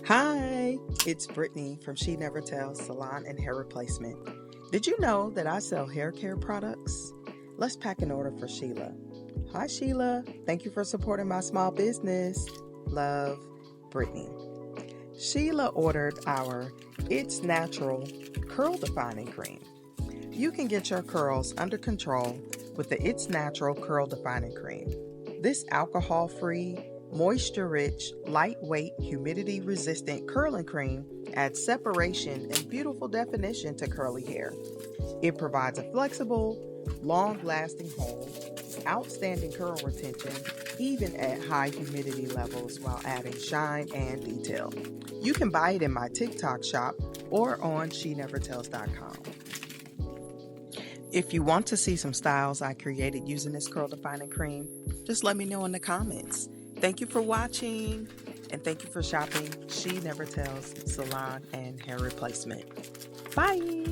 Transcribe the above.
Hi, it's Brittany from She Never Tells Salon and Hair Replacement. Did you know that I sell hair care products? Let's pack an order for Sheila. Hi, Sheila. Thank you for supporting my small business. Love, Brittany. Sheila ordered our It's Natural Curl Defining Cream. You can get your curls under control with the It's Natural Curl Defining Cream. This alcohol-free, moisture-rich, lightweight, humidity-resistant curling cream adds separation and beautiful definition to curly hair. It provides a flexible, long-lasting hold, outstanding curl retention, even at high humidity levels while adding shine and detail. You can buy it in my TikTok shop or on shenevertells.com. If you want to see some styles I created using this curl defining cream, just let me know in the comments. Thank you for watching, and thank you for shopping She Never Tells Salon and Hair Replacement. Bye!